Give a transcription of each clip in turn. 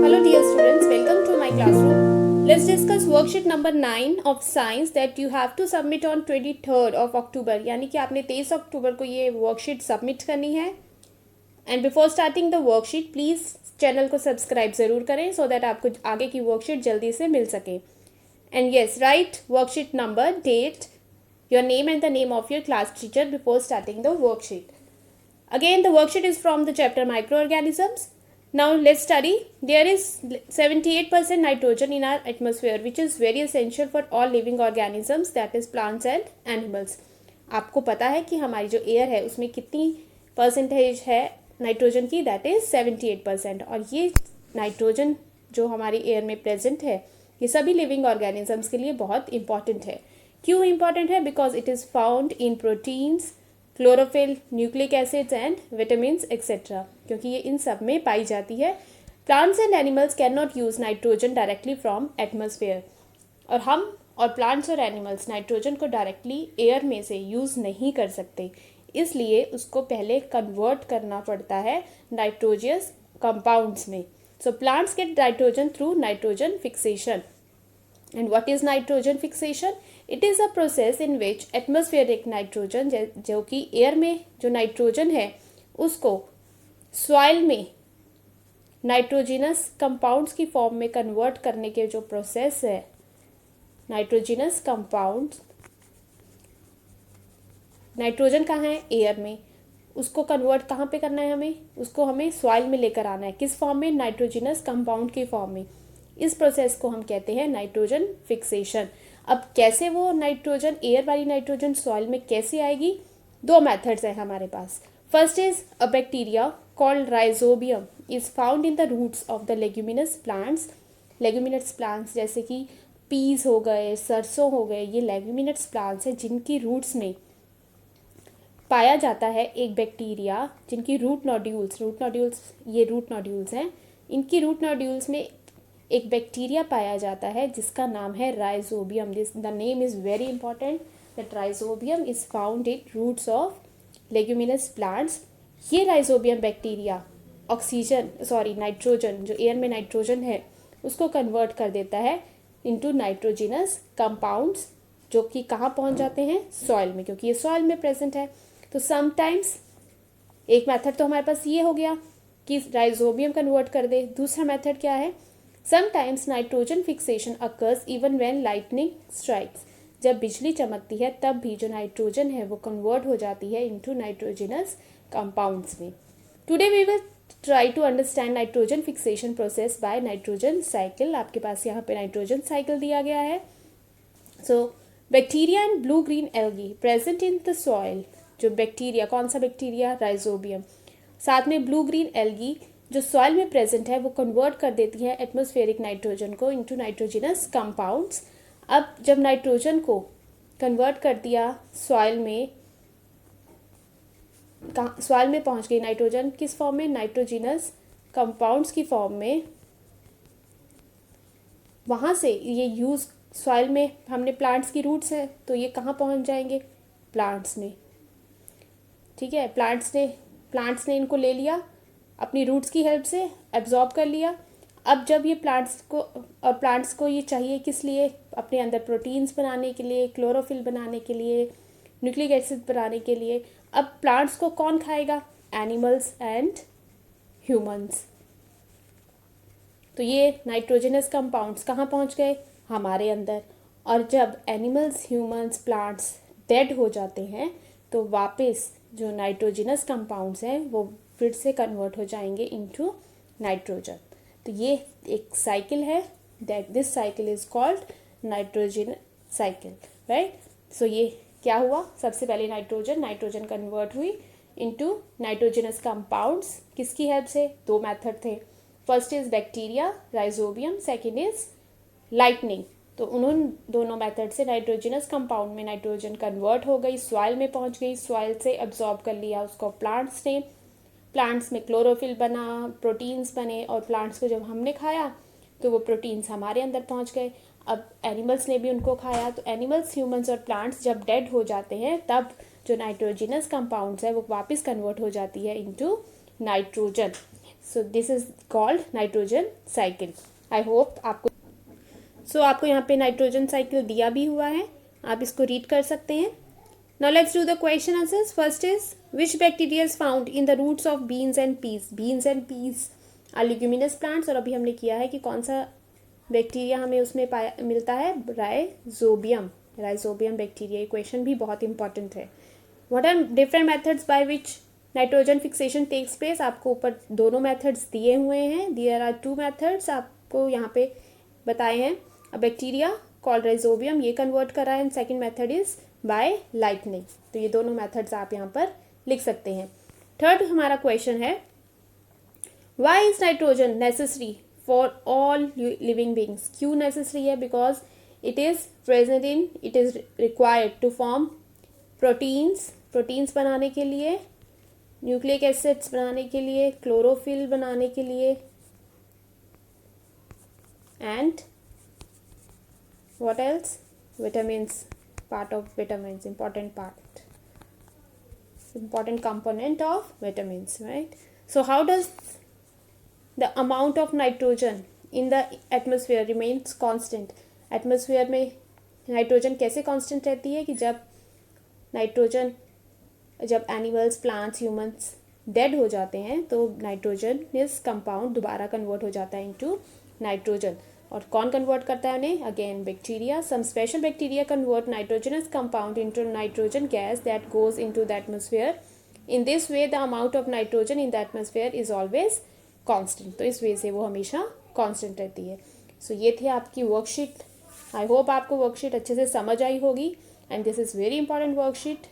Hello dear students, welcome to my classroom. Let's discuss worksheet number 9 of science that you have to submit on 23rd of October. यानी कि आपने 23 अक्टूबर को ये worksheet submit करनी है. And before starting the worksheet please channel को subscribe ज़रूर करें सो दैट आपको आगे की वर्कशीट जल्दी से मिल सके. And yes, right worksheet number, date, your name and the name of your class teacher before starting the worksheet. Again, the worksheet is from the chapter microorganisms. Now let's study. There is 78% nitrogen in our atmosphere, which is very essential for all living organisms, that is plants and animals. आपको पता है कि हमारी जो air है उसमें कितनी percentage है नाइट्रोजन की, दैट इज 78%. और ये नाइट्रोजन जो हमारी एयर में प्रेजेंट है ये सभी लिविंग ऑर्गेनिजम्स के लिए बहुत इंपॉर्टेंट है. क्यों इंपॉर्टेंट है? Because it is found in proteins, chlorophyll, nucleic acids and vitamins etcetera, क्योंकि ये इन सब में पाई जाती है. Plants and animals can not use nitrogen directly from atmosphere. और हम और प्लांट्स और एनिमल्स नाइट्रोजन को डायरेक्टली एयर में से यूज़ नहीं कर सकते, इसलिए उसको पहले कन्वर्ट करना पड़ता है नाइट्रोजियस कंपाउंड्स में. So plants get nitrogen through nitrogen fixation. And what is nitrogen fixation? It is a process in which atmospheric nitrogen, जो कि एयर में जो नाइट्रोजन है उसको सॉइल में नाइट्रोजिनस कंपाउंड्स की फॉर्म में कन्वर्ट करने के जो प्रोसेस है, नाइट्रोजिनस कंपाउंड्स, नाइट्रोजन कहाँ है? एयर में. उसको कन्वर्ट कहाँ पे करना है? उसको हमें सॉइल में लेकर आना है. किस फॉर्म में? नाइट्रोजिनस कंपाउंड की फॉर्म में. इस प्रोसेस को हम कहते हैं नाइट्रोजन फिक्सेशन. अब कैसे वो नाइट्रोजन, एयर वाली नाइट्रोजन सॉइल में कैसे आएगी? दो मेथड्स है हमारे पास. First is a bacteria called Rhizobium is found in the roots of the leguminous plants. Leguminous plants जैसे कि पीस हो गए, सरसों हो गए, ये लेग्यूमिनस प्लांट्स हैं जिनकी रूट्स में पाया जाता है एक बैक्टीरिया जिनकी रूट नोड्यूल्स ये रूट नोड्यूल्स हैं. इनकी रूट नोड्यूल्स में एक बैक्टीरिया पाया जाता है जिसका नाम है rhizobium. The name is very important, that rhizobium is found in roots of leguminous plants. ये राइजोबियम बैक्टीरिया नाइट्रोजन, जो एयर में नाइट्रोजन है उसको कन्वर्ट कर देता है इनटू नाइट्रोजिनस कंपाउंड्स, जो कि कहाँ पहुँच जाते हैं? सॉइल में, क्योंकि ये सॉइल में प्रेजेंट है. तो समटाइम्स एक मेथड तो हमारे पास ये हो गया कि राइजोबियम कन्वर्ट कर दे. दूसरा मेथड क्या है? Sometimes nitrogen fixation occurs even when lightning strikes. जब बिजली चमकती है तब भी जो नाइट्रोजन है वो कन्वर्ट हो जाती है इनटू नाइट्रोजिनस कंपाउंड्स में. Today we will try to understand nitrogen fixation process by nitrogen cycle. आपके पास यहाँ पे नाइट्रोजन साइकिल दिया गया है. So bacteria and blue green algae present in the soil. जो बैक्टीरिया, कौन सा बैक्टीरिया? राइजोबियम. साथ में ब्लू ग्रीन एल्गी जो सॉइल में प्रेजेंट है वो कन्वर्ट कर देती है एटमॉस्फेरिक नाइट्रोजन को इनटू नाइट्रोजिनस कंपाउंड्स. अब जब नाइट्रोजन को कन्वर्ट कर दिया सॉइल में पहुंच गई नाइट्रोजन, किस फॉर्म में? नाइट्रोजिनस कंपाउंड्स की फॉर्म में. वहाँ से ये यूज़ सॉइल में, हमने प्लांट्स की रूट्स हैं तो ये कहाँ पहुँच जाएंगे? प्लांट्स में. ठीक है, प्लांट्स ने इनको ले लिया, अपनी रूट्स की हेल्प से एब्जॉर्ब कर लिया. अब जब ये प्लांट्स को ये चाहिए किस लिए? अपने अंदर प्रोटीन्स बनाने के लिए, क्लोरोफिल बनाने के लिए, न्यूक्लिक एसिड बनाने के लिए. अब प्लांट्स को कौन खाएगा? Animals and humans. तो ये नाइट्रोजनस कंपाउंड्स कहाँ पहुँच गए? हमारे अंदर. और जब एनिमल्स, ह्यूमंस, प्लांट्स डेड हो जाते हैं तो वापस जो नाइट्रोजनस कंपाउंड्स हैं वो फिर से कन्वर्ट हो जाएंगे इनटू नाइट्रोजन. तो ये एक साइकिल है, that this cycle is called nitrogen cycle, right. So ये क्या हुआ? सबसे पहले नाइट्रोजन कन्वर्ट हुई इनटू नाइट्रोजनस कंपाउंड्स. किसकी हेल्प से? दो मेथड थे. First is bacteria Rhizobium, second is lightning. तो उन्होंने दोनों मेथड से नाइट्रोजनस कंपाउंड में नाइट्रोजन कन्वर्ट हो गई, सॉइल में पहुंच गई, सॉइल से एब्जॉर्ब कर लिया उसको प्लांट्स ने. प्लांट्स में क्लोरोफिल बना, प्रोटीन्स बने, और प्लांट्स को जब हमने खाया तो वो प्रोटीन्स हमारे अंदर पहुंच गए. अब एनिमल्स ने भी उनको खाया. तो एनिमल्स, ह्यूमंस और प्लांट्स जब डेड हो जाते हैं तब जो नाइट्रोजनस कंपाउंड्स है वो वापस कन्वर्ट हो जाती है into nitrogen. So this is called nitrogen cycle. I hope आपको यहाँ पे नाइट्रोजन साइकिल दिया भी हुआ है, आप इसको रीड कर सकते हैं। Now let's do the question answers. First is which bacteria is found in the roots of beans and peas. Beans and peas are luminous plants, और अभी हमने किया है कि कौन सा बैक्टीरिया हमें उसमें मिलता है, राइजोबियम। Rhizobium bacteria. ये क्वेश्चन भी बहुत इंपॉर्टेंट है। What are different methods by which nitrogen fixation takes place. आपको ऊपर दोनों मेथड्स दिए हुए हैं, देयर आर 2 मेथड्स आपको यहाँ पे बताए हैं। अ बैक्टीरिया कॉल्ड राइजोबियम, ये कन्वर्ट करा है, and second method is by lightning. तो ये दोनों मेथड्स आप यहाँ पर लिख सकते हैं। थर्ड हमारा क्वेश्चन है why is nitrogen necessary for all living beings. क्यों नेसेसरी है? Because it is present in, it is required to form proteins बनाने के लिए, न्यूक्लिक एसिड्स बनाने के लिए, क्लोरोफिल बनाने के लिए, and what else? Vitamins, part of vitamins, important component of vitamins, right? So how does the amount of nitrogen in the atmosphere remains constant? Atmosphere में नाइट्रोजन कैसे कांस्टेंट रहती है कि जब एनिमल्स, प्लांट्स, ह्यूमंस डेड हो जाते हैं तो नाइट्रोजन इस कंपाउंड दोबारा कन्वर्ट हो जाता है इनटू नाइट्रोजन। और कौन कन्वर्ट करता है उन्हें? Again bacteria. Some special bacteria convert nitrogenous compound into nitrogen gas that goes into the atmosphere. In this way the amount of nitrogen in the atmosphere is always constant. तो इस वे से वो हमेशा कांस्टेंट रहती है। सो ये थी आपकी वर्कशीट। आई होप आपको वर्कशीट अच्छे से समझ आई होगी, and this is very important worksheet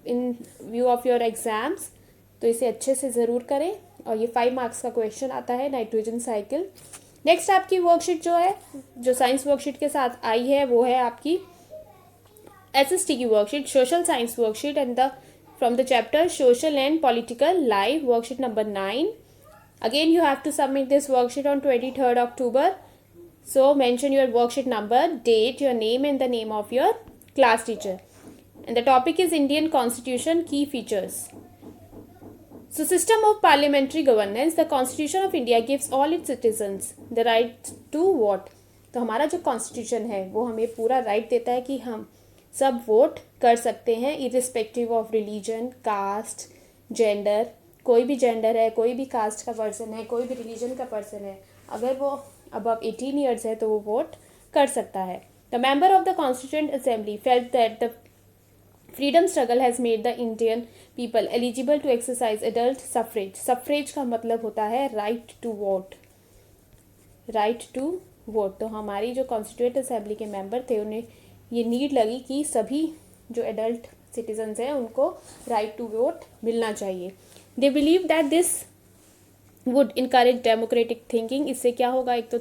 in view of your exams. तो इसे अच्छे से ज़रूर करें, और ये 5 मार्क्स का क्वेश्चन आता है नाइट्रोजन साइकिल। नेक्स्ट आपकी वर्कशीट जो है, जो साइंस वर्कशीट के साथ आई है, वो है आपकी SST की worksheet, social science worksheet, and from the chapter social and political live, worksheet number 9। Again you have to submit this worksheet on 23rd October. So mention your worksheet number, date, your name, and the name of your class teacher. And the topic is Indian Constitution key features. So system of parliamentary governance, the Constitution of India gives all its citizens the right to vote. तो हमारा जो constitution है वो हमें पूरा right देता है कि हम सब वोट कर सकते हैं, irrespective of religion, caste, gender. कोई भी जेंडर है, कोई भी कास्ट का पर्सन है, कोई भी रिलीजन का पर्सन है, अगर वो above 18 years है तो वो वोट कर सकता है। The member of the constituent assembly felt that the freedom struggle has made the Indian people eligible to exercise adult suffrage. Suffrage का मतलब होता है right to vote, right to vote. तो हमारी जो कॉन्स्टिट्यूएंट असेंबली के मेंबर थे, उन्हें ये नीड लगी कि सभी जो एडल्ट सिटीजन्स हैं उनको राइट टू वोट मिलना चाहिए। They believe that this would encourage democratic thinking. इससे क्या होगा? एक तो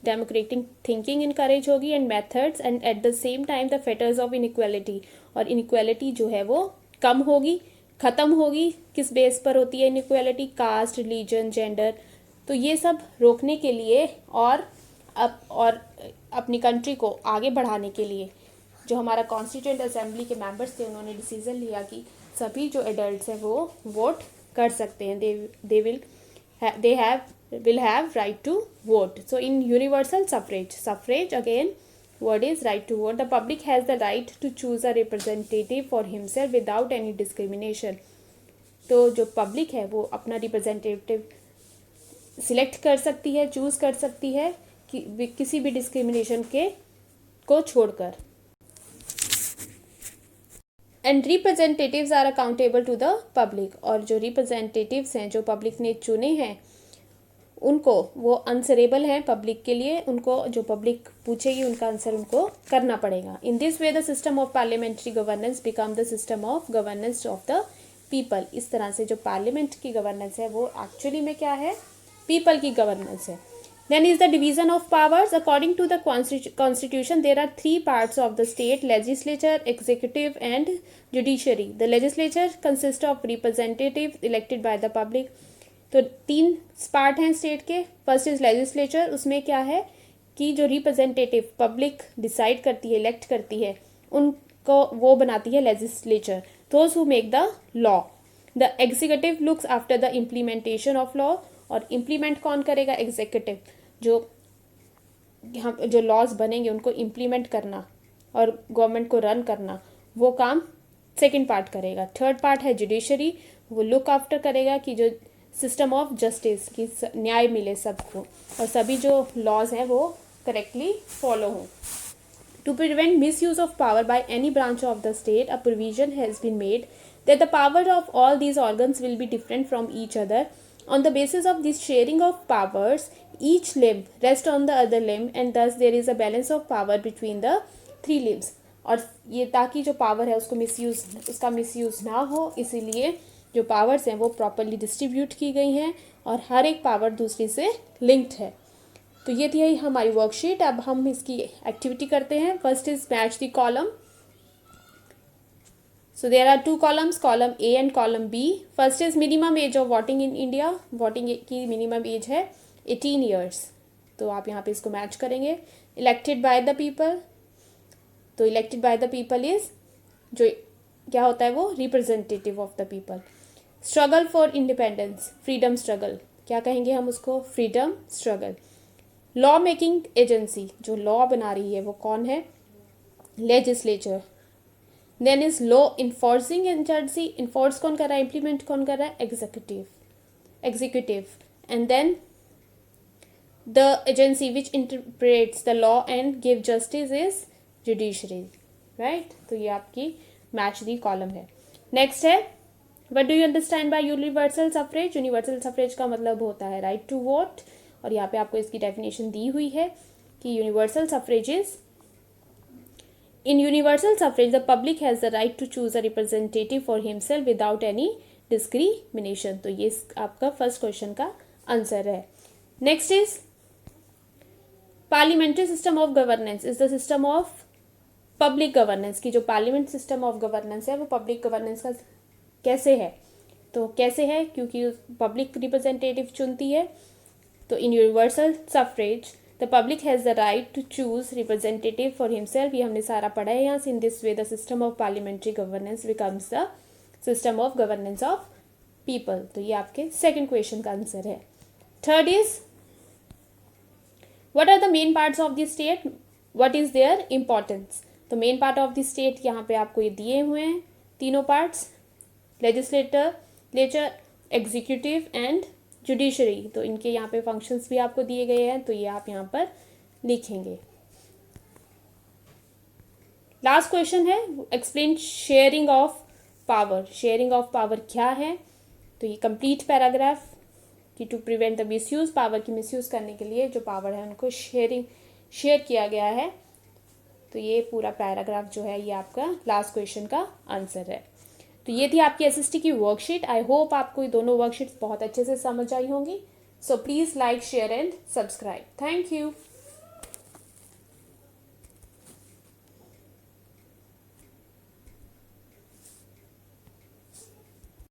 डेमोक्रेटिक थिंकिंग इनकरेज होगी, and methods, and at the same time the fetters of inequality. और इनइक्वालिटी जो है वो कम होगी, ख़त्म होगी। किस बेस पर होती है इनइक्वालिटी? Cast, religion, gender. तो ये सब रोकने के लिए और अपनी कंट्री को आगे बढ़ाने के लिए जो हमारा कॉन्स्टिट्यूएंट असेंबली के मेंबर्स थे, उन्होंने डिसीजन लिया कि सभी जो एडल्ट्स हैं वो वोट कर सकते हैं। दे will have right to vote. So in universal suffrage again word is right to vote. The public has the right to choose a representative for himself without any discrimination. तो जो public है वो अपना representative select कर सकती है, choose कर सकती है कि किसी भी डिस्क्रिमिनेशन को छोड़कर। And representatives are accountable to the public. और जो रिप्रेजेंटेटिव्स हैं जो पब्लिक ने चुने हैं उनको, वो आंसरेबल हैं पब्लिक के लिए। उनको जो पब्लिक पूछेगी उनका आंसर उनको करना पड़ेगा। इन this way the system of parliamentary governance become the system of governance of the people. इस तरह से जो पार्लियामेंट की गवर्नेंस है वो एक्चुअली में क्या है? पीपल की गवर्नेंस है। Then is the division of powers. According to the constitution, there are 3 parts of the state: legislature, executive, and judiciary. The legislature consists of representatives elected by the public. तो 3 part हैं state के। First is legislature. उसमें क्या है कि जो representative public decide करती है, इलेक्ट करती है, उनको वो बनाती है legislature, those who make the law. The executive looks after the implementation of law. और इम्प्लीमेंट कौन करेगा? एग्जीक्यूटिव। जो लॉज बनेंगे उनको इम्प्लीमेंट करना और गवर्नमेंट को रन करना, वो काम सेकंड पार्ट करेगा। थर्ड पार्ट है जुडिशरी, वो लुक आफ्टर करेगा कि जो सिस्टम ऑफ जस्टिस की न्याय मिले सबको और सभी जो लॉज हैं वो करेक्टली फॉलो हों। To prevent misuse of power by any branch of the state, a provision has been made that the power of all these organs will be different from each other. On the basis of this sharing of powers, each limb rests on the other limb and thus there is a balance of power between the three limbs. और ये ताकि जो power है उसका misuse ना हो, इसीलिए जो पावर्स हैं वो प्रॉपरली डिस्ट्रीब्यूट की गई हैं और हर एक पावर दूसरी से लिंक्ड है। तो ये थी हमारी वर्कशीट। अब हम इसकी एक्टिविटी करते हैं। First is match the column. So there are 2 columns, column A and column B. First is minimum age of voting in India. Voting की मिनिमम एज है 18 ईयर्स। तो आप यहाँ पे इसको मैच करेंगे। इलेक्टेड बाय द पीपल, तो elected by the people is जो क्या होता है वो representative of the people. Struggle for independence, freedom struggle, क्या कहेंगे हम उसको? Freedom struggle. Law making agency, जो लॉ बना रही है वो कौन है? Legislature. Then is law enforcing agency, enforce कौन कर रहा है? इम्प्लीमेंट कौन कर रहा है? Executive. And then the agency which interprets the law and give justice is judiciary, right. तो ये आपकी मैच दी कॉलम है। नेक्स्ट है what do you understand by universal suffrage. Universal suffrage का मतलब होता है राइट टू वोट, और यहाँ पे आपको इसकी डेफिनेशन दी हुई है कि universal suffrage is in universal suffrage the public has the right to choose a representative for himself without any discrimination. तो ये आपका फर्स्ट क्वेश्चन का आंसर है। Next is parliamentary system of governance is the system of public governance. की जो parliament system of governance है वो public governance का कैसे है? तो कैसे है? क्योंकि पब्लिक रिप्रेजेंटेटिव चुनती है। तो in universal suffrage the public has the right to choose representative for himself. ये हमने सारा पढ़ा है यहाँ से। In this way the system of parliamentary governance becomes the system of governance of people. तो ये आपके सेकंड क्वेश्चन का आंसर है। Third is what are the main parts of the state, what is their importance. तो main part of the state यहाँ पे आपको ये दिए हुए हैं तीनों parts, legislature, executive and judiciary. तो इनके यहाँ पे फंक्शंस भी आपको दिए गए हैं, तो ये आप यहाँ पर लिखेंगे। लास्ट क्वेश्चन है explain sharing of power. Sharing of power क्या है? तो ये कंप्लीट पैराग्राफ कि to prevent the misuse, power की मिसयूज करने के लिए जो पावर है उनको शेयर किया गया है। तो ये पूरा पैराग्राफ जो है ये आपका लास्ट क्वेश्चन का आंसर है। तो ये थी आपकी एसएसटी की वर्कशीट। आई होप आपको ये दोनों वर्कशीट्स बहुत अच्छे से समझ आई होंगी। So please like, share and subscribe. Thank you.